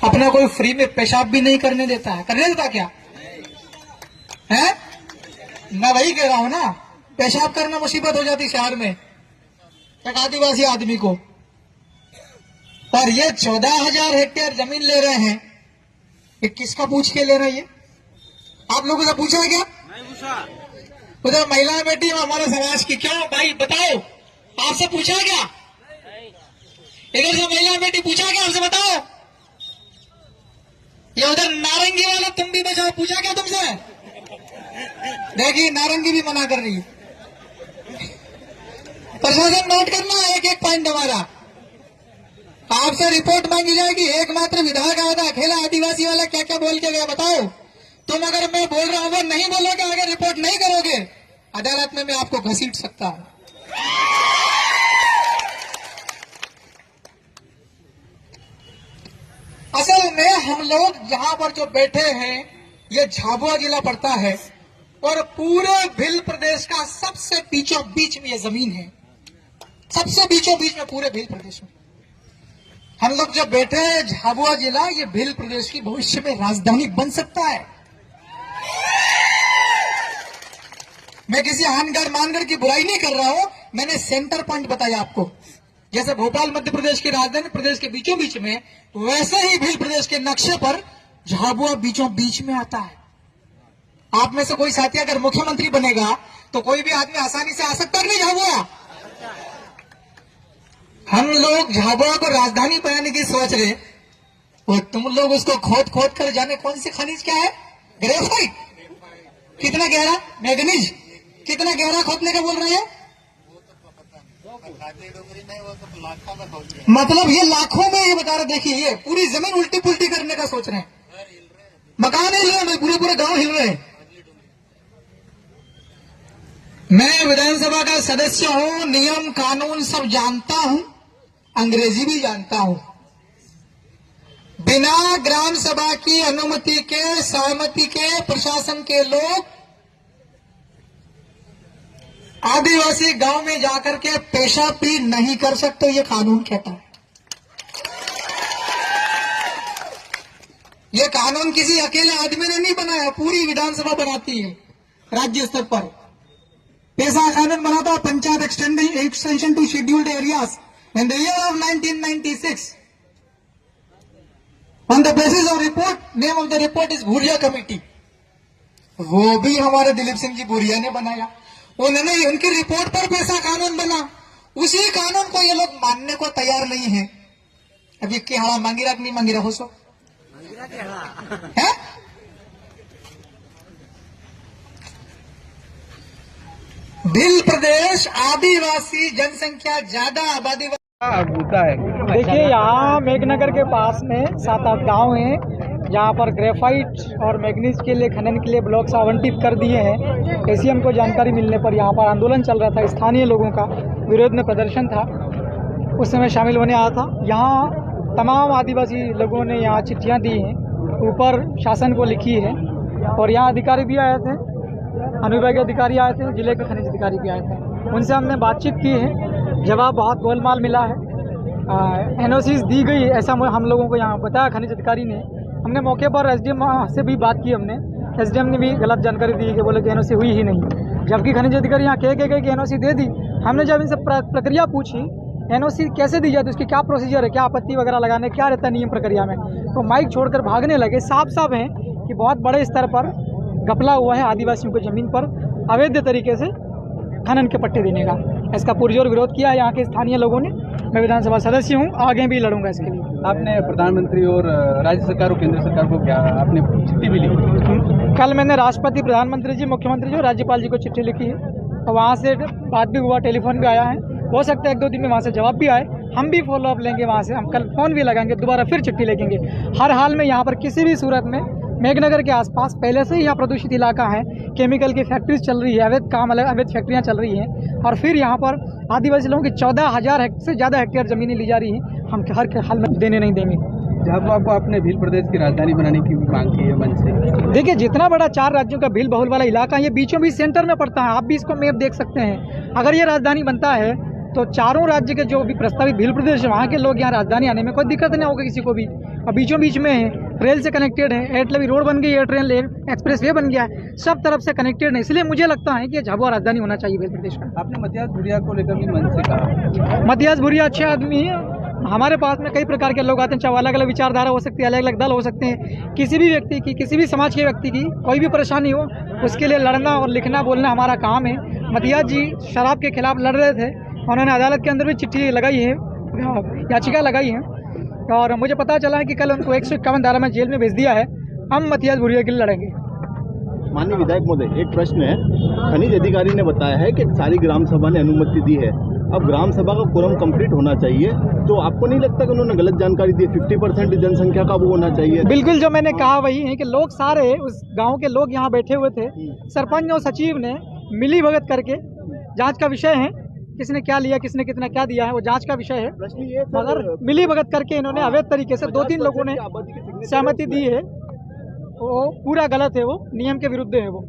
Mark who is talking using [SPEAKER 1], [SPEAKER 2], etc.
[SPEAKER 1] अपना कोई फ्री में पेशाब भी नहीं करने देता है। करने देता क्या है? मैं वही कह रहा हूं ना, पेशाब करना मुसीबत हो जाती शहर में एक आदिवासी आदमी को। और ये 14,000 हेक्टेयर जमीन ले रहे हैं, ये किसका पूछ के ले रहे हैं? ये आप लोगों से पूछा है क्या? नहीं पूछा। उधर महिला बेटी हमारे समाज की, क्यों भाई बताओ, आपसे पूछा क्या? इधर से महिला बेटी पूछा क्या आपसे? बताओ। ये उधर नारंगी वाला तुम भी बचाओ, पूछा क्या तुमसे? देखिए नारंगी भी मना कर रही है। प्रशासन नोट करना एक एक पॉइंट हमारा। आपसे रिपोर्ट मांगी जाएगी। एकमात्र विधायक आया था अकेला आदिवासी वाला, क्या क्या बोल के गया बताओ। तुम अगर मैं बोल रहा हूं वो नहीं बोलोगे, अगर रिपोर्ट नहीं करोगे, अदालत में मैं आपको घसीट सकता हूं। असल में हम लोग यहाँ पर जो बैठे हैं, ये झाबुआ जिला पड़ता है और पूरे भील प्रदेश का सबसे बीचों बीच में ये जमीन है, सबसे बीचों बीच में पूरे भील प्रदेश में हम लोग जब बैठे हैं। झाबुआ जिला ये भील प्रदेश की भविष्य में राजधानी बन सकता है। मैं किसी हानगढ़ मानगढ़ की बुराई नहीं कर रहा हूं, मैंने सेंटर पॉइंट बताया आपको। जैसे भोपाल मध्य प्रदेश की राजधानी प्रदेश के बीचों बीच में, वैसे ही भील प्रदेश के नक्शे पर झाबुआ बीचों बीच में आता है। आप में से कोई साथी अगर मुख्यमंत्री बनेगा तो कोई भी आदमी आसानी से आ सकता है नहीं झाबुआ? हम लोग झाबुआ को राजधानी बनाने की सोच रहे, और तुम लोग उसको खोद खोद कर जाने कौन सी खनिज क्या है, ग्रेफाइट, कितना गहरा, मैग्नीज, कितना गहरा खोदने का बोल रहे हैं? मतलब ये लाखों में ये बता रहे। देखिए ये पूरी जमीन उल्टी पुल्टी करने का सोच रहे हैं, मकान हिल रहे हैं, पूरे पूरे गांव हिल रहे हैं। मैं विधानसभा का सदस्य हूं, नियम कानून सब जानता हूं, अंग्रेजी भी जानता हूं। बिना ग्राम सभा की अनुमति के, सहमति के प्रशासन के लोग आदिवासी गांव में जाकर के पेशाब भी नहीं कर सकते, ये कानून कहता है। ये कानून किसी अकेले आदमी ने नहीं बनाया, पूरी विधानसभा बनाती है राज्य स्तर पर। ऐसा कानून बना था panchayat extension to scheduled areas in the year of 1996 on the basis of report, name of the report is Bhuria committee. वो भी हमारे दिलीप सिंह जी भूरिया ने बनाया। उन्होंने उनकी रिपोर्ट पर पैसा कानून बना, उसी कानून को ये लोग मानने को तैयार नहीं है। अभी क्या हाँ मांगी रख नहीं मांगी रहो सो है? भील प्रदेश आदिवासी जनसंख्या ज्यादा आबादी
[SPEAKER 2] होता है।
[SPEAKER 3] देखिए यहाँ मेघनगर के पास में 7-8 गांव हैं जहाँ पर ग्रेफाइट और मैग्नीज के लिए खनन के लिए ब्लॉक्स आवंटित कर दिए हैं। एसीएम को जानकारी मिलने पर यहाँ पर आंदोलन चल रहा था, स्थानीय लोगों का विरोध में प्रदर्शन था, उस समय शामिल होने आया था। यहाँ तमाम आदिवासी लोगों ने यहाँ चिट्ठियाँ दी हैं, ऊपर शासन को लिखी है, और यहाँ अधिकारी भी आए थे, अनुविभागीय अधिकारी आए थे, जिले के खनिज अधिकारी भी आए थे। उनसे हमने बातचीत की है, जवाब बहुत गोलमाल मिला है। एनओसीज दी गई ऐसा हम लोगों को यहाँ बताया खनिज अधिकारी ने। हमने मौके पर एसडीएम से भी बात की, हमने एसडीएम ने भी गलत जानकारी दी कि बोले कि एनओसी हुई ही नहीं, जबकि खनिज अधिकारी यहाँ कह के गए कि एनओसी दे दी। हमने जब इनसे प्रक्रिया पूछी एनओसी कैसे दी जाती है, उसकी क्या प्रोसीजर है, क्या आपत्ति वगैरह लगाने क्या रहता है नियम प्रक्रिया में, तो माइक छोड़कर भागने लगे। साफ साफ है कि बहुत बड़े स्तर पर घपला हुआ है आदिवासियों को ज़मीन पर अवैध तरीके से खनन के पट्टे देने का। इसका पुरजोर विरोध किया है यहाँ के स्थानीय लोगों ने। मैं विधानसभा सदस्य हूँ, आगे भी लड़ूंगा इसके लिए।
[SPEAKER 2] आपने प्रधानमंत्री और राज्य सरकार और केंद्र सरकार को क्या आपने चिट्ठी भी लिखी?
[SPEAKER 3] कल मैंने राष्ट्रपति, प्रधानमंत्री जी, मुख्यमंत्री जी, राज्यपाल जी को चिट्ठी लिखी है, और वहाँ से बात भी हुआ, टेलीफोन भी आया है। हो सकता है 1-2 दिन में वहाँ से जवाब भी आए, हम भी फॉलो अप लेंगे वहाँ से। हम कल फ़ोन भी लगाएंगे, दोबारा फिर चिट्ठी लिखेंगे। हर हाल में यहाँ पर किसी भी सूरत में मेघनगर के आसपास पहले से ही यहाँ प्रदूषित इलाका है, केमिकल की फैक्ट्रीज चल रही है, अवैध फैक्ट्रियाँ चल रही हैं, और फिर यहाँ पर आदिवासी लोगों की 14,000 से ज़्यादा हेक्टेयर ज़मीनें ली जा रही हैं। हम हर हाल में देने नहीं देंगे।
[SPEAKER 2] झाबुआ को अपने भील प्रदेश की राजधानी बनाने की मांग की है मन से।
[SPEAKER 3] देखिए जितना बड़ा 4 राज्यों का भील बहुल वाला इलाका, ये बीचों बीच सेंटर में पड़ता है। आप भी इसको मैप देख सकते हैं। अगर ये राजधानी बनता है तो चारों राज्य के जो भी प्रस्तावित भील प्रदेश है वहाँ के लोग यहाँ राजधानी आने में कोई दिक्कत नहीं होगा किसी को भी। और बीचों बीच में है, रेल से कनेक्टेड है, एयरटेल रोड बन गई है, ट्रेन एक्सप्रेस वे बन गया है, सब तरफ से कनेक्टेड है। इसलिए मुझे लगता है कि झाबुआ राजधानी होना चाहिए भील प्रदेश का।
[SPEAKER 2] आपने मतियास भुरिया को लेकर भी मंच से कहा।
[SPEAKER 3] मतियास भुरिया अच्छे आदमी है। हमारे पास में कई प्रकार के लोग आते हैं, चाहे अलग अलग विचारधारा हो सकती है, अलग अलग दल हो सकते हैं। किसी भी व्यक्ति की, किसी भी समाज के व्यक्ति की कोई भी परेशानी हो, उसके लिए लड़ना और लिखना बोलना हमारा काम है। मतियास जी शराब के खिलाफ लड़ रहे थे, उन्होंने अदालत के अंदर भी चिट्ठी लगाई है, याचिका लगाई है, और मुझे पता चला है कि कल उनको 151 धारा में जेल में भेज दिया है। हम मतियास भुरिया के लिए लड़ेंगे।
[SPEAKER 4] माननीय विधायक महोदय, एक प्रश्न है। खनिज अधिकारी ने बताया है कि सारी ग्राम सभा ने अनुमति दी है, अब ग्राम सभा का कोरम कंप्लीट होना चाहिए, तो आपको नहीं लगता कि उन्होंने गलत जानकारी दी? 50% जनसंख्या का वो होना चाहिए।
[SPEAKER 3] बिल्कुल, जो मैंने कहा वही है कि लोग सारे उस गांव के लोग यहाँ बैठे हुए थे। सरपंच और सचिव ने मिली भगत करके, जांच का विषय है, किसने क्या लिया, किसने कितना क्या दिया है, वो जांच का विषय है।
[SPEAKER 4] प्रश्न ये
[SPEAKER 3] मगर मिली भगत करके इन्होंने अवैध तरीके से 2-3 लोगों ने सहमति दी है, वो पूरा गलत है, वो नियम के विरुद्ध है वो।